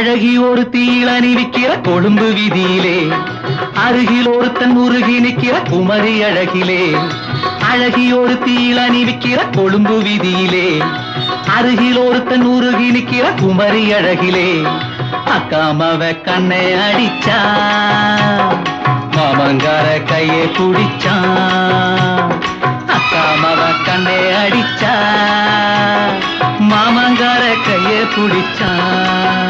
அழகி ஒரு தீளணி விக்கிற கொழும்பு வீதியிலே அருகில் ஒருத்தன் உருகி நிற்கிற குமரி அழகிலே. அழகி ஒரு தீளணி விக்கிற கொழும்பு வீதியிலே அருகில் ஒருத்தன் உருகி நிற்கிற குமரி அழகிலே. அக்காமவ கண்ணை அடிச்சா மாமங்கார கையை பிடிச்சான். அக்காமவ கண்ணை அடிச்சா மாமங்கார கையை பிடிச்சான்.